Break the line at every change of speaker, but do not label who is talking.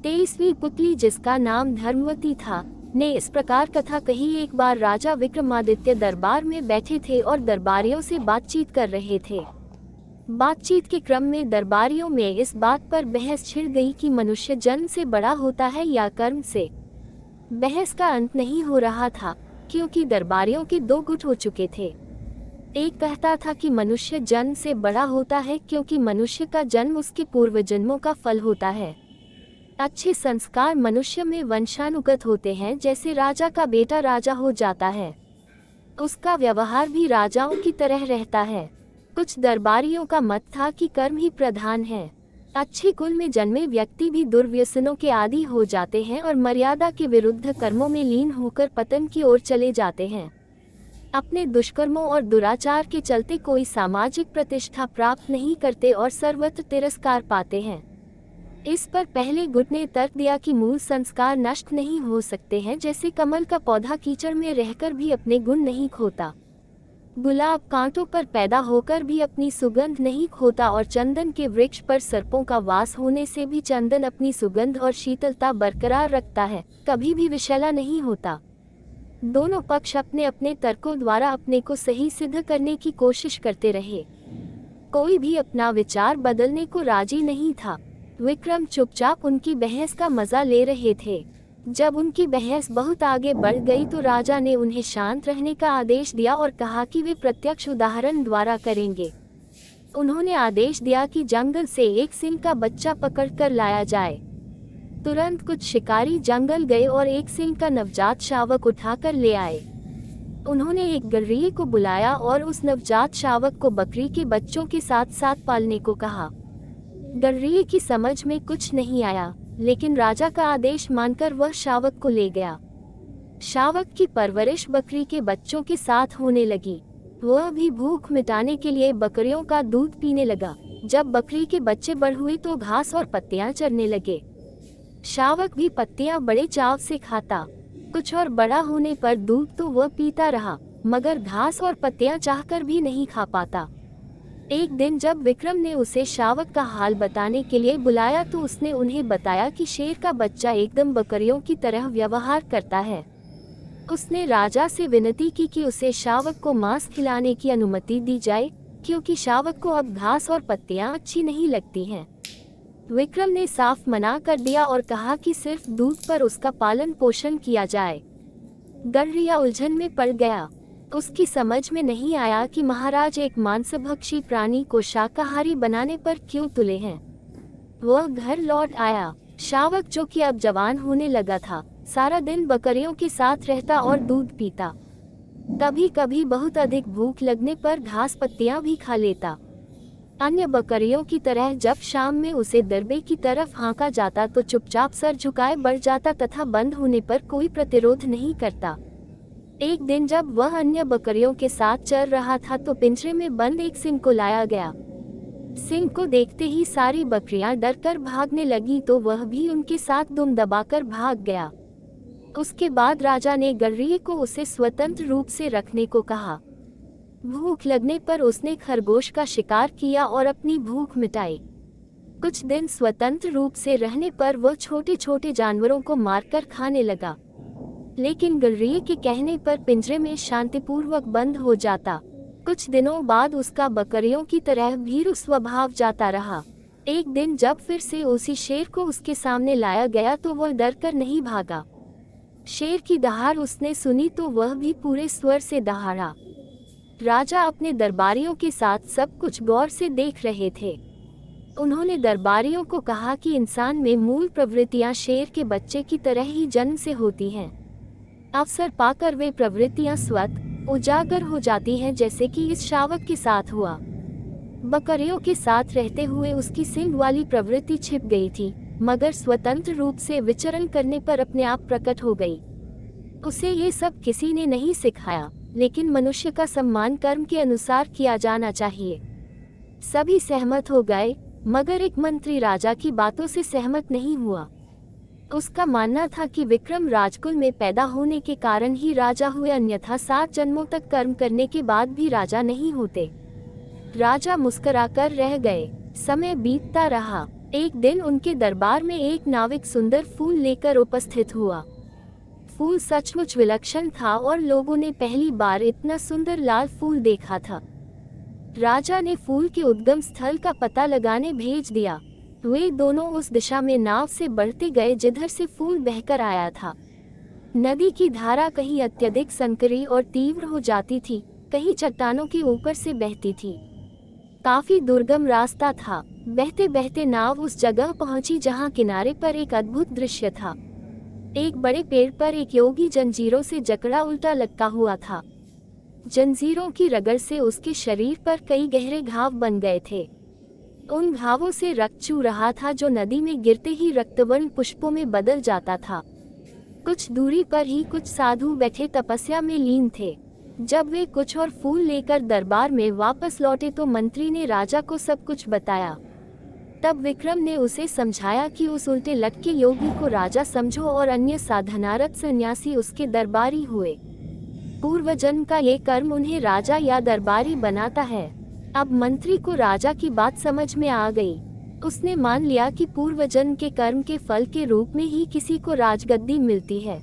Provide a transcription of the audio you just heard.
23वीं पुतली, जिसका नाम धर्मवती था, ने इस प्रकार कथा कही। एक बार राजा विक्रमादित्य दरबार में बैठे थे और दरबारियों से बातचीत कर रहे थे। बातचीत के क्रम में दरबारियों में इस बात पर बहस छिड़ गई कि मनुष्य जन्म से बड़ा होता है या कर्म से। बहस का अंत नहीं हो रहा था, क्योंकि दरबारियों के दो गुट हो चुके थे। एक कहता था कि मनुष्य जन्म से बड़ा होता है क्योंकि मनुष्य का जन्म उसके पूर्व जन्मों का फल होता है। अच्छे संस्कार मनुष्य में वंशानुगत होते हैं, जैसे राजा का बेटा राजा हो जाता है, उसका व्यवहार भी राजाओं की तरह रहता है। कुछ दरबारियों का मत था कि कर्म ही प्रधान है। अच्छे कुल में जन्मे व्यक्ति भी दुर्व्यसनों के आदी हो जाते हैं और मर्यादा के विरुद्ध कर्मों में लीन होकर पतन की ओर चले जाते हैं। अपने दुष्कर्मों और दुराचार के चलते कोई सामाजिक प्रतिष्ठा प्राप्त नहीं करते और सर्वत्र तिरस्कार पाते हैं। इस पर पहले गुट ने तर्क दिया कि मूल संस्कार नष्ट नहीं हो सकते हैं, जैसे कमल का पौधा कीचड़ में रहकर भी अपने गुण नहीं खोता, गुलाब कांटों पर पैदा होकर भी अपनी सुगंध नहीं खोता और चंदन के वृक्ष पर सर्पों का वास होने से भी चंदन अपनी सुगंध और शीतलता बरकरार रखता है, कभी भी विषैला नहीं होता। दोनों पक्ष अपने अपने तर्कों द्वारा अपने को सही सिद्ध करने की कोशिश करते रहे। कोई भी अपना विचार बदलने को राजी नहीं था। विक्रम चुपचाप उनकी बहस का मजा ले रहे थे। जब उनकी बहस बहुत आगे बढ़ गई तो राजा ने उन्हें शांत रहने का आदेश दिया और कहा कि वे प्रत्यक्ष उदाहरण द्वारा करेंगे। उन्होंने आदेश दिया कि जंगल से एक सिंह का बच्चा पकड़कर लाया जाए। तुरंत कुछ शिकारी जंगल गए और एक सिंह का नवजात शावक उठाकर ले आए। उन्होंने एक गर्रिये को बुलाया और उस नवजात शावक को बकरी के बच्चों के साथ साथ पालने को कहा। गर्रिये की समझ में कुछ नहीं आया, लेकिन राजा का आदेश मानकर वह शावक को ले गया। शावक की परवरिश बकरी के बच्चों के साथ होने लगी। वह भी भूख मिटाने के लिए बकरियों का दूध पीने लगा। जब बकरी के बच्चे बड़ हुए तो घास और पत्तियां चरने लगे। शावक भी पत्तियां बड़े चाव से खाता। कुछ और बड़ा होने पर दूध तो वह पीता रहा, मगर घास और पत्तियां चाहकर भी नहीं खा पाता। एक दिन जब विक्रम ने उसे शावक का हाल बताने के लिए बुलाया तो उसने उन्हें बताया कि शेर का बच्चा एकदम बकरियों की तरह व्यवहार करता है। उसने राजा से विनती की कि उसे शावक को मांस खिलाने की अनुमति दी जाए, क्योंकि शावक को अब घास और पत्तियां अच्छी नहीं लगती हैं। विक्रम ने साफ मना कर दिया और कहा कि सिर्फ दूध पर उसका पालन पोषण किया जाए। गर्रिया उलझन में पड़ गया। उसकी समझ में नहीं आया कि महाराज एक मांसभक्षी प्राणी को शाकाहारी बनाने पर क्यों तुले हैं। वह घर लौट आया। शावक, जो कि अब जवान होने लगा था, सारा दिन बकरियों के साथ रहता और दूध पीता। कभी कभी बहुत अधिक भूख लगने पर घास पत्तियां भी खा लेता। अन्य बकरियों की तरह जब शाम में उसे दरबे की तरफ हाँका जाता तो चुपचाप सर झुकाए बढ़ जाता तथा बंद होने पर कोई प्रतिरोध नहीं करता। एक दिन जब वह अन्य बकरियों के साथ चल रहा था तो पिंजरे में बंद एक सिंह को लाया गया। सिंह को देखते ही सारी बकरियां डरकर भागने लगी तो वह भी उनके साथ दुम दबाकर भाग गया। उसके बाद राजा ने गर्रिये को उसे स्वतंत्र रूप से रखने को कहा। भूख लगने पर उसने खरगोश का शिकार किया और अपनी भूख मिटाई। कुछ दिन स्वतंत्र रूप से रहने पर वह छोटे छोटे जानवरों को मारकर खाने लगा, लेकिन गर्रिये के कहने पर पिंजरे में शांतिपूर्वक बंद हो जाता। कुछ दिनों बाद उसका बकरियों की तरह भीरू स्वभाव जाता रहा। एक दिन जब फिर से उसी शेर को उसके सामने लाया गया तो वह डरकर नहीं भागा। शेर की दहाड़ उसने सुनी तो वह भी पूरे स्वर से दहाड़ा। राजा अपने दरबारियों के साथ सब कुछ गौर से देख रहे थे। उन्होंने दरबारियों को कहा कि इंसान में मूल प्रवृत्तियां शेर के बच्चे की तरह ही जन्म से होती हैं। अवसर पाकर वे प्रवृत्तियां स्वतः उजागर हो जाती हैं, जैसे कि इस शावक के साथ हुआ। बकरियों के साथ रहते हुए उसकी सिंह वाली प्रवृत्ति छिप गई थी, मगर स्वतंत्र रूप से विचरण करने पर अपने आप प्रकट हो गई। उसे ये सब किसी ने नहीं सिखाया, लेकिन मनुष्य का सम्मान कर्म के अनुसार किया जाना चाहिए। सभी सहमत हो गए, मगर एक मंत्री राजा की बातों से सहमत नहीं हुआ। उसका मानना था कि विक्रम राजकुल में पैदा होने के कारण ही राजा हुए, अन्यथा 7 जन्मों तक कर्म करने के बाद भी राजा नहीं होते। राजा मुस्कुराकर रह गए। समय बीतता रहा। एक दिन उनके दरबार में एक नाविक सुंदर फूल लेकर उपस्थित हुआ। फूल सचमुच विलक्षण था और लोगों ने पहली बार इतना सुंदर लाल फूल देखा था। राजा ने फूल के उद्गम स्थल का पता लगाने भेज दिया। वे दोनों उस दिशा में नाव से बढ़ते गए जिधर से फूल बहकर आया था। नदी की धारा कहीं अत्यधिक संकरी और तीव्र हो जाती थी, कहीं चट्टानों के ऊपर से बहती थी। काफी दुर्गम रास्ता था। बहते बहते नाव उस जगह पहुंची जहां किनारे पर एक अद्भुत दृश्य था। एक बड़े पेड़ पर एक योगी जंजीरों से जकड़ा उल्टा लटका हुआ था। जंजीरों की रगड़ से उसके शरीर पर कई गहरे घाव बन गए थे। उन घावों से रक्त चू रहा था जो नदी में गिरते ही रक्तवर्ण पुष्पों में बदल जाता था। कुछ दूरी पर ही कुछ साधु बैठे तपस्या में लीन थे। जब वे कुछ और फूल लेकर दरबार में वापस लौटे तो मंत्री ने राजा को सब कुछ बताया। तब विक्रम ने उसे समझाया कि उस उल्टे लटके योगी को राजा समझो और अन्य साधनारत सन्यासी उसके दरबारी हुए। पूर्वजन्म का ये कर्म उन्हें राजा या दरबारी बनाता है। अब मंत्री को राजा की बात समझ में आ गई। उसने मान लिया कि पूर्वजन्म के कर्म के फल के रूप में ही किसी को राजगद्दी मिलती है।